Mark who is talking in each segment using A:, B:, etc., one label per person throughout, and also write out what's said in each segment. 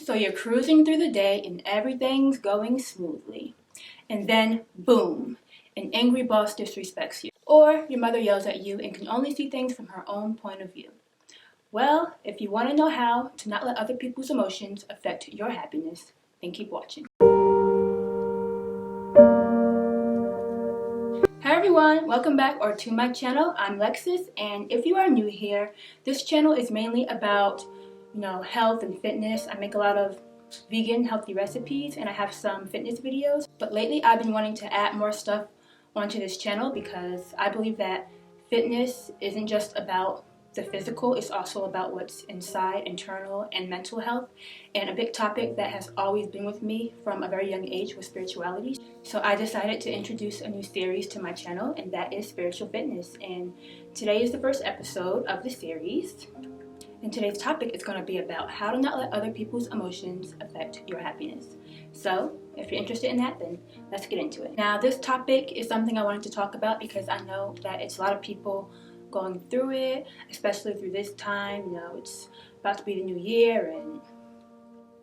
A: So you're cruising through the day and everything's going smoothly. And then, boom, an angry boss disrespects you. Or your mother yells at you and can only see things from her own point of view. Well, if you want to know how to not let other people's emotions affect your happiness, then keep watching. Hi everyone, welcome back to my channel. I'm Lexis, and if you are new here, this channel is mainly about health and fitness. I make a lot of vegan healthy recipes and I have some fitness videos, but lately I've been wanting to add more stuff onto this channel because I believe that fitness isn't just about the physical, it's also about what's inside, internal and mental health, and a big topic that has always been with me from a very young age was spirituality. So I decided to introduce a new series to my channel, and that is spiritual fitness, and today is the first episode of the series. And today's topic is going to be about how to not let other people's emotions affect your happiness. So if you're interested in that, then let's get into it. Now, this topic is something I wanted to talk about because I know that it's a lot of people going through it, especially through this time. It's about to be the new year and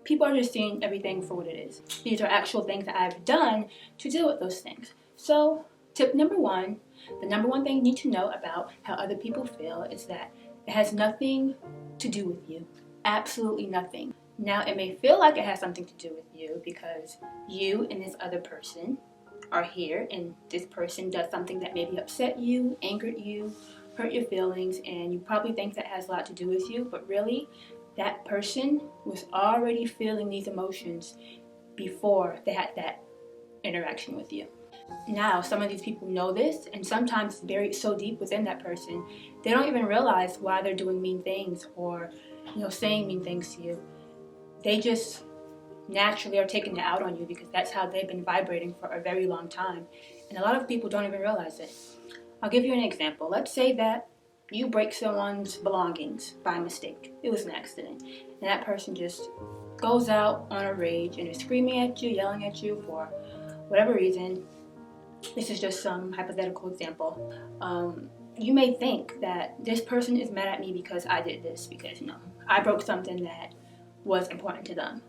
A: people are just seeing everything for what it is. These are actual things that I've done to deal with those things. So tip number one, the number one thing you need to know about how other people feel is that it has nothing to do with you. Absolutely nothing. Now, it may feel like it has something to do with you because you and this other person are here and this person does something that maybe upset you, angered you, hurt your feelings, and you probably think that has a lot to do with you, but really that person was already feeling these emotions before they had that interaction with you. Now, some of these people know this, and sometimes it's buried so deep within that person, they don't even realize why they're doing mean things or, saying mean things to you. They just naturally are taking it out on you because that's how they've been vibrating for a very long time. And a lot of people don't even realize it. I'll give you an example. Let's say that you break someone's belongings by mistake. It was an accident. And that person just goes out on a rage and is screaming at you, yelling at you for whatever reason. This is just some hypothetical example. You may think that this person is mad at me because I did this, because I broke something that was important to them.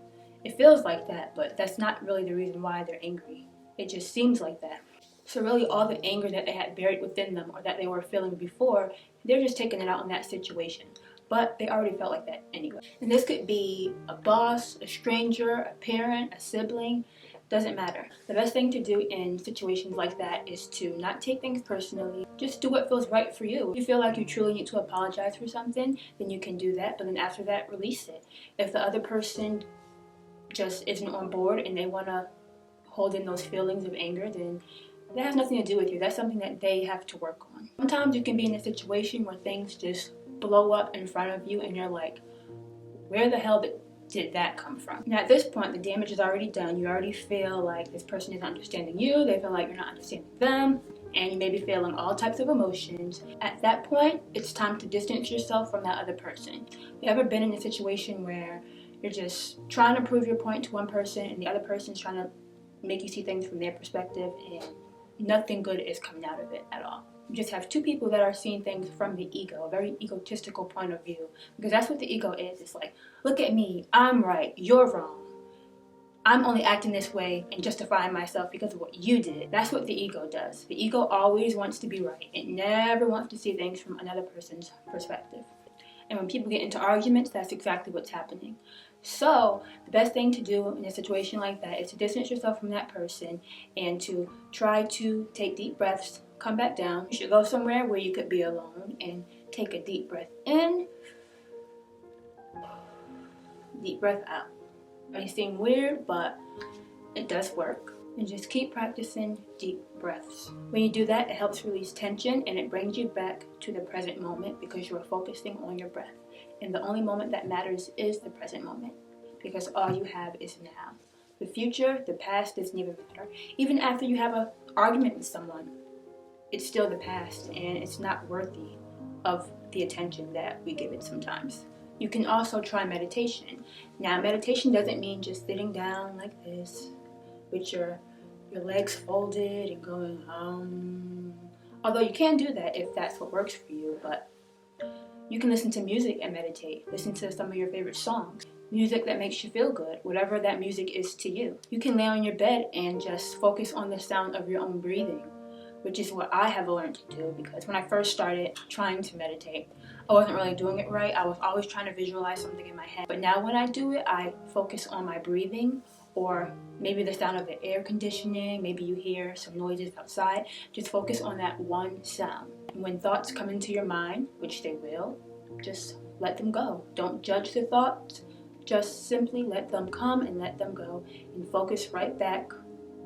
A: It feels like that, but that's not really the reason why they're angry. It just seems like that. So really all the anger that they had buried within them or that they were feeling before, they're just taking it out on that situation. But they already felt like that anyway. And this could be a boss, a stranger, a parent, a sibling. Doesn't matter. The best thing to do in situations like that is to not take things personally. Just do what feels right for you. If you feel like you truly need to apologize for something, then you can do that, but then after that, release it. If the other person just isn't on board and they want to hold in those feelings of anger, then that has nothing to do with you. That's something that they have to work on. Sometimes you can be in a situation where things just blow up in front of you and you're like, where the hell did that come from? Now at this point, the damage is already done. You already feel like this person isn't understanding you. They feel like you're not understanding them. And you may be feeling all types of emotions. At that point, it's time to distance yourself from that other person. You ever been in a situation where you're just trying to prove your point to one person and the other person's trying to make you see things from their perspective and nothing good is coming out of it at all? You just have two people that are seeing things from the ego, a very egotistical point of view, because that's what the ego is. It's like, look at me, I'm right, you're wrong. I'm only acting this way and justifying myself because of what you did. That's what the ego does. The ego always wants to be right. It never wants to see things from another person's perspective. And when people get into arguments, that's exactly what's happening. So the best thing to do in a situation like that is to distance yourself from that person and to try to take deep breaths, come back down. You should go somewhere where you could be alone and take a deep breath in, deep breath out. It may seem weird, but it does work. And just keep practicing deep breaths. When you do that, it helps release tension and it brings you back to the present moment because you are focusing on your breath. And the only moment that matters is the present moment because all you have is now. The future, the past doesn't even matter. Even after you have an argument with someone, it's still the past and it's not worthy of the attention that we give it sometimes. You can also try meditation. Now, meditation doesn't mean just sitting down like this with your legs folded and going although you can do that if that's what works for you, but you can listen to music and meditate. Listen to some of your favorite songs. music that makes you feel good, whatever that music is to you. You can lay on your bed and just focus on the sound of your own breathing, which is what I have learned to do, because when I first started trying to meditate, I wasn't really doing it right. I was always trying to visualize something in my head. But now when I do it, I focus on my breathing, or maybe the sound of the air conditioning, maybe you hear some noises outside. Just focus on that one sound. When thoughts come into your mind, which they will, just let them go. Don't judge the thoughts. Just simply let them come and let them go, and focus right back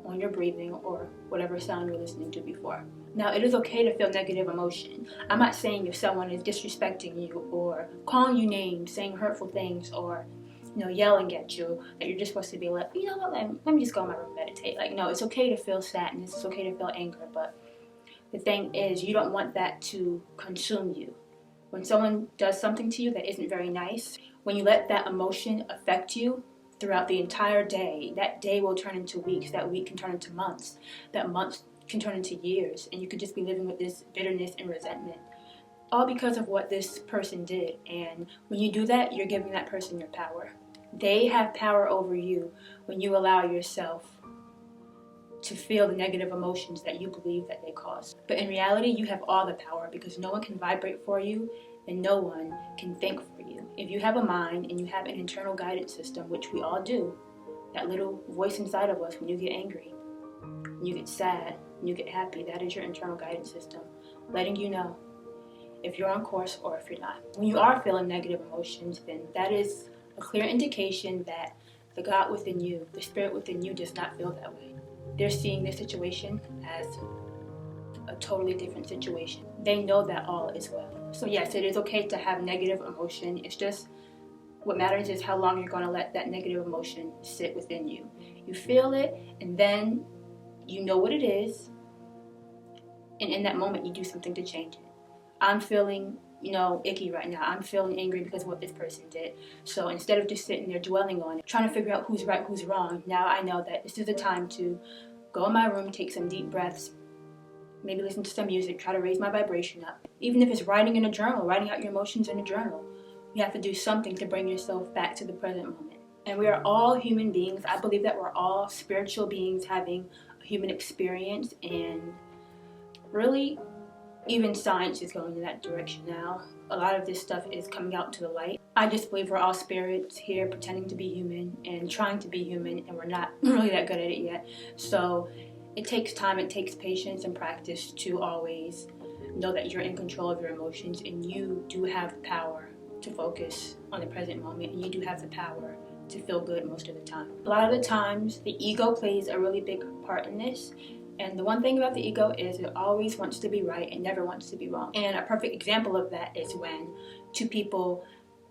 A: on your breathing or whatever sound you're listening to before. Now, it is okay to feel negative emotion. I'm not saying if someone is disrespecting you or calling you names, saying hurtful things, or yelling at you, that you're just supposed to be like, you know what, let me just go in my room and meditate. Like, no, it's okay to feel sadness, it's okay to feel anger, but the thing is, you don't want that to consume you. When someone does something to you that isn't very nice, when you let that emotion affect you throughout the entire day, that day will turn into weeks, that week can turn into months, that month can turn into years, and you could just be living with this bitterness and resentment, all because of what this person did. And when you do that, you're giving that person your power. They have power over you when you allow yourself to feel the negative emotions that you believe that they cause. But in reality, you have all the power, because no one can vibrate for you and no one can think for you. If you have a mind and you have an internal guidance system, which we all do, that little voice inside of us when you get angry, when you get sad, when you get happy, that is your internal guidance system, letting you know if you're on course or if you're not. When you are feeling negative emotions, then that is a clear indication that the God within you, the spirit within you, does not feel that way. They're seeing this situation as a totally different situation. They know that all is well. So yes, it is okay to have negative emotion. It's just what matters is how long you're going to let that negative emotion sit within you. You feel it, and then you know what it is, and in that moment you do something to change it. I'm feeling icky right now. I'm feeling angry because of what this person did. So instead of just sitting there dwelling on it, trying to figure out who's right, who's wrong, now I know that this is the time to go in my room, take some deep breaths, maybe listen to some music, try to raise my vibration up. Even if it's writing in a journal, writing out your emotions in a journal, you have to do something to bring yourself back to the present moment. And we are all human beings. I believe that we're all spiritual beings having a human experience, and really, even science is going in that direction now. A lot of this stuff is coming out to the light. I just believe we're all spirits here pretending to be human and trying to be human, and we're not really that good at it yet. So it takes time, it takes patience and practice to always know that you're in control of your emotions, and you do have the power to focus on the present moment, and you do have the power to feel good most of the time. A lot of the times, the ego plays a really big part in this. And the one thing about the ego is it always wants to be right and never wants to be wrong. And a perfect example of that is when two people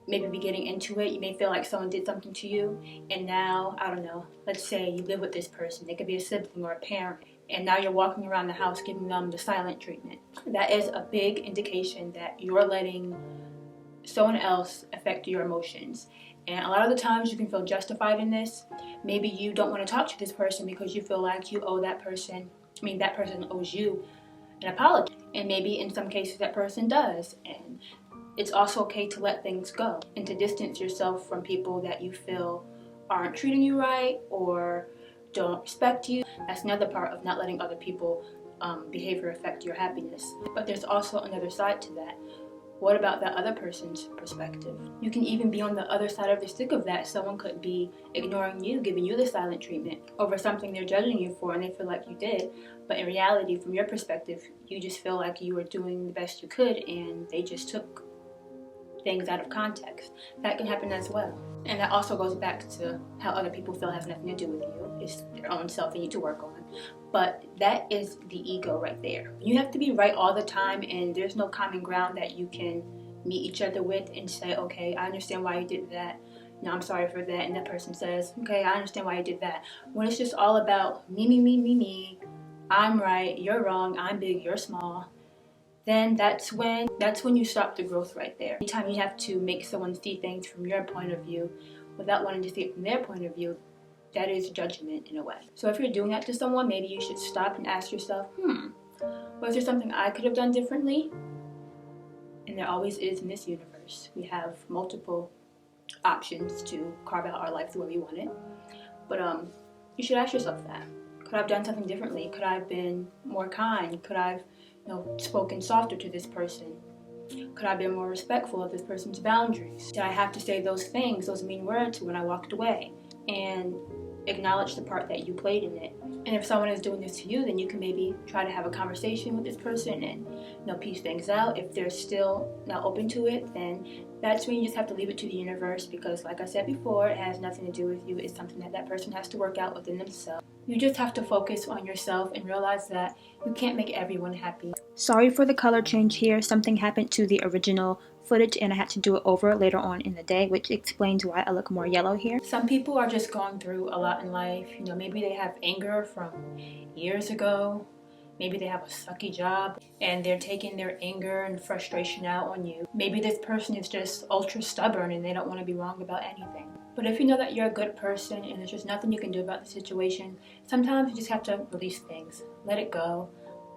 A: maybe be getting into it. You may feel like someone did something to you, and now, I don't know, let's say you live with this person. It could be a sibling or a parent, and now you're walking around the house giving them the silent treatment. That is a big indication that you're letting someone else affect your emotions. And a lot of the times you can feel justified in this. Maybe you don't want to talk to this person because you feel like you owe that person owes you an apology. And maybe in some cases that person does. And it's also okay to let things go and to distance yourself from people that you feel aren't treating you right or don't respect you. That's another part of not letting other people behavior affect your happiness. But there's also another side to that. What about that other person's perspective? You can even be on the other side of the stick of that. Someone could be ignoring you, giving you the silent treatment over something they're judging you for, and they feel like you did. But in reality, from your perspective, you just feel like you were doing the best you could, and they just took things out of context. That can happen as well. And that also goes back to how other people feel has nothing to do with you. It's their own self they need to work on. But that is the ego right there. You have to be right all the time, and there's no common ground that you can meet each other with and say, okay, I understand why you did that. No, I'm sorry for that. And that person says, okay, I understand why you did that. When it's just all about me, I'm right, you're wrong, I'm big, you're small, then that's when you stop the growth right there. Anytime you have to make someone see things from your point of view without wanting to see it from their point of view, that is judgment in a way. So if you're doing that to someone, maybe you should stop and ask yourself, was there something I could have done differently? And there always is in this universe. We have multiple options to carve out our life the way we want it. But you should ask yourself that. Could I have done something differently? Could I have been more kind? Could I have, spoken softer to this person? Could I have been more respectful of this person's boundaries? Did I have to say those things, those mean words when I walked away? And acknowledge the part that you played in it. And if someone is doing this to you, then you can maybe try to have a conversation with this person and piece things out. If they're still not open to it, then that's when you just have to leave it to the universe, because like I said before, it has nothing to do with you. It's something that that person has to work out within themselves. You just have to focus on yourself and realize that you can't make everyone happy. Sorry for the color change here. Something happened to the original footage and I had to do it over later on in the day, which explains why I look more yellow here. Some people are just going through a lot in life. Maybe they have anger from years ago. Maybe they have a sucky job and they're taking their anger and frustration out on you. Maybe this person is just ultra stubborn and they don't want to be wrong about anything. But if you know that you're a good person and there's just nothing you can do about the situation, sometimes you just have to release things. Let it go.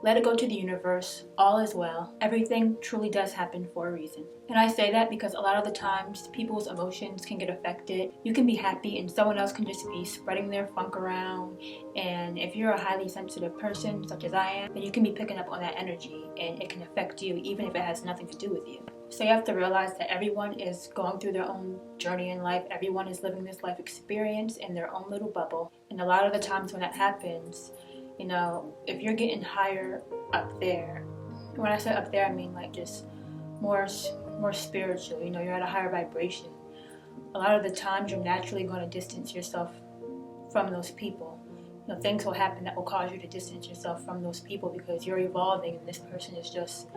A: Let it go to the universe. All is well. Everything truly does happen for a reason. And I say that because a lot of the times people's emotions can get affected. You can be happy and someone else can just be spreading their funk around. And if you're a highly sensitive person, such as I am, then you can be picking up on that energy and it can affect you even if it has nothing to do with you. So you have to realize that everyone is going through their own journey in life. Everyone is living this life experience in their own little bubble. And a lot of the times when that happens, if you're getting higher up there, when I say up there, I mean like just more spiritual, you're at a higher vibration. A lot of the times you're naturally going to distance yourself from those people. Things will happen that will cause you to distance yourself from those people because you're evolving and this person is just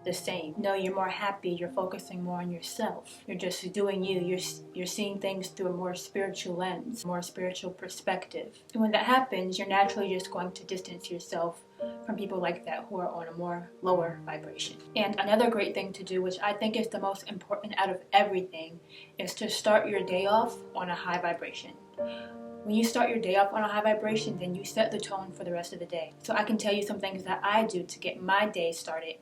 A: the same. You're more happy, you're focusing more on yourself. You're just doing you. You're seeing things through a more spiritual lens, more spiritual perspective. And when that happens, you're naturally just going to distance yourself from people like that who are on a more lower vibration. And another great thing to do, which I think is the most important out of everything, is to start your day off on a high vibration. When you start your day off on a high vibration, then you set the tone for the rest of the day. So I can tell you some things that I do to get my day started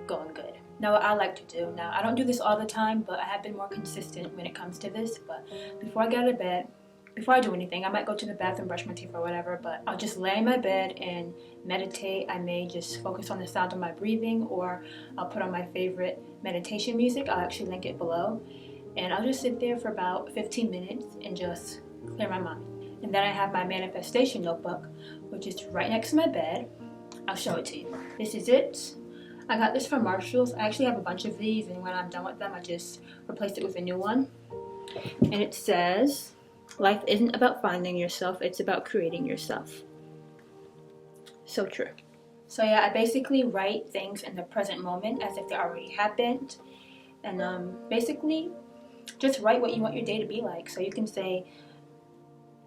A: going good. Now, what I like to do, I don't do this all the time, but I have been more consistent when it comes to this. But before I get out of bed, before I do anything, I might go to the bathroom, brush my teeth or whatever, but I'll just lay in my bed and meditate. I may just focus on the sound of my breathing, or I'll put on my favorite meditation music. I'll actually link it below. And I'll just sit there for about 15 minutes and just clear my mind. And then I have my manifestation notebook, which is right next to my bed. I'll show it to you. This is it. I got this from Marshall's. I actually have a bunch of these, and when I'm done with them, I just replace it with a new one. And it says, life isn't about finding yourself, it's about creating yourself. So true. So yeah, I basically write things in the present moment as if they already happened. And basically, just write what you want your day to be like. So you can say,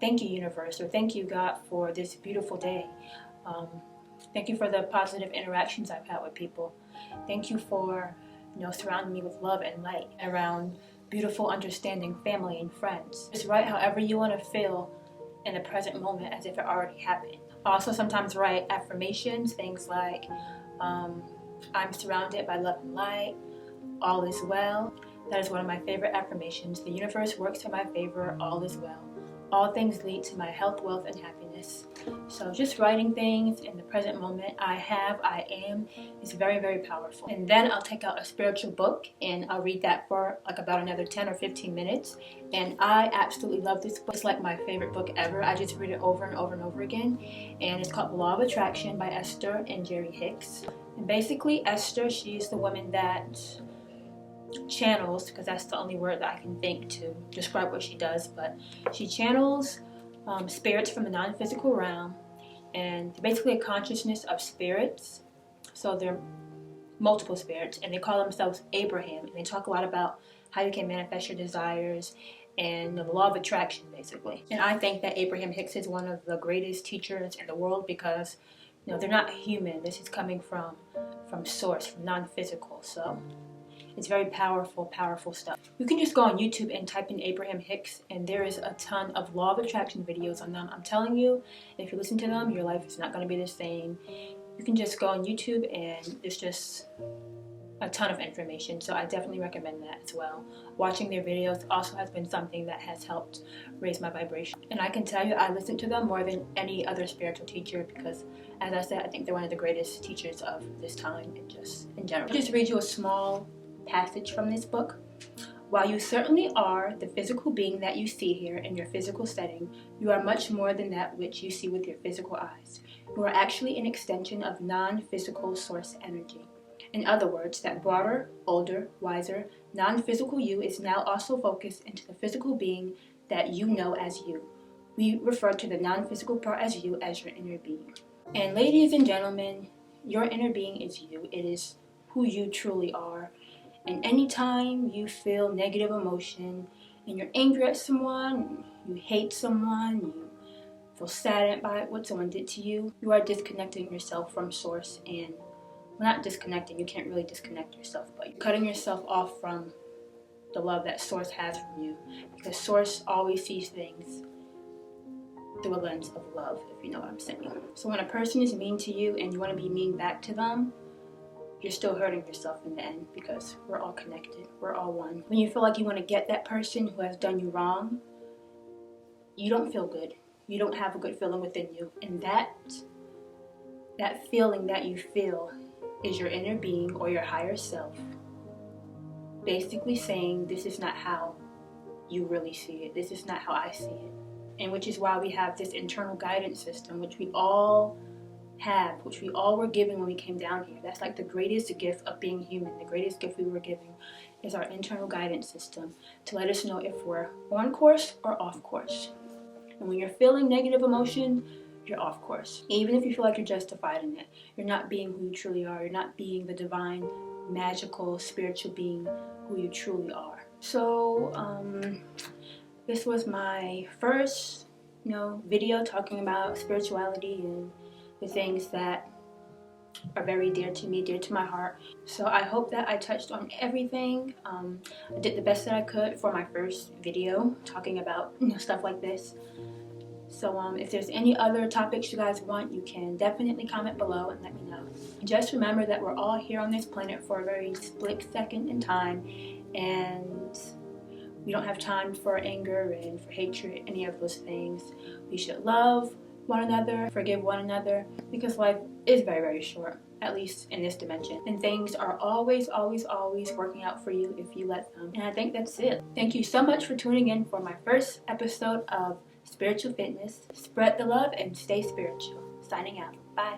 A: thank you, universe, or thank you, God, for this beautiful day. Thank you for the positive interactions I've had with people. Thank you for, surrounding me with love and light around beautiful, understanding family and friends. Just write however you want to feel in the present moment as if it already happened. I also sometimes write affirmations, things like, I'm surrounded by love and light, all is well. That is one of my favorite affirmations. The universe works in my favor, all is well. All things lead to my health, wealth, and happiness. So just writing things in the present moment, I am, is very, very powerful. And then I'll take out a spiritual book and I'll read that for like about another 10 or 15 minutes. And I absolutely love this book. It's like my favorite book ever. I just read it over and over and over again. And it's called The Law of Attraction by Esther and Jerry Hicks. And basically Esther, she's the woman that channels, because that's the only word that I can think to describe what she does, but she channels spirits from the non-physical realm, and basically a consciousness of spirits. So they're multiple spirits, and they call themselves Abraham, and they talk a lot about how you can manifest your desires and the law of attraction, basically. And I think that Abraham Hicks is one of the greatest teachers in the world because they're not human. This is coming from source, from non-physical. So it's very powerful, powerful stuff. You can just go on YouTube and type in Abraham Hicks, and there is a ton of law of attraction videos on them. I'm telling you, if you listen to them, your life is not going to be the same. You can just go on YouTube and it's just a ton of information, so I definitely recommend that as well. Watching their videos also has been something that has helped raise my vibration, and I can tell you I listen to them more than any other spiritual teacher because, as I said, I think they're one of the greatest teachers of this time and just in general. I'll just read you a small passage from this book. While you certainly are the physical being that you see here in your physical setting, you are much more than that which you see with your physical eyes. You are actually an extension of non-physical source energy. In other words, that broader, older, wiser, non-physical you is now also focused into the physical being that you know as you. We refer to the non-physical part as you as your inner being. And ladies and gentlemen, your inner being is you. It is who you truly are. And anytime you feel negative emotion and you're angry at someone, you hate someone, you feel saddened by what someone did to you, you are disconnecting yourself from source. And not disconnecting, you can't really disconnect yourself, but you're cutting yourself off from the love that source has from you, because source always sees things through a lens of love, if you know what I'm saying. So when a person is mean to you and you want to be mean back to them, you're still hurting yourself in the end, because we're all connected, we're all one. When you feel like you want to get that person who has done you wrong, you don't feel good. You don't have a good feeling within you, and that feeling that you feel is your inner being or your higher self basically saying, this is not how you really see it, this is not how I see it. And which is why we have this internal guidance system, which we all have, which we all were given when we came down here. That's like the greatest gift of being human. The greatest gift we were given is our internal guidance system to let us know if we're on course or off course. And when you're feeling negative emotion, you're off course. Even if you feel like you're justified in it, you're not being who you truly are. You're not being the divine, magical, spiritual being who you truly are. So this was my first video talking about spirituality and the things that are very dear to me, dear to my heart. So I hope that I touched on everything. I did the best that I could for my first video talking about stuff like this. So if there's any other topics you guys want, you can definitely comment below and let me know. Just remember that we're all here on this planet for a very split second in time, and we don't have time for anger and for hatred, any of those things. We should love one another, forgive one another, because life is very, very short, at least in this dimension. And things are always, always, always working out for you if you let them. And I think that's it. Thank you so much for tuning in for my first episode of Spiritual Fitness. Spread the love and stay spiritual. Signing out. Bye.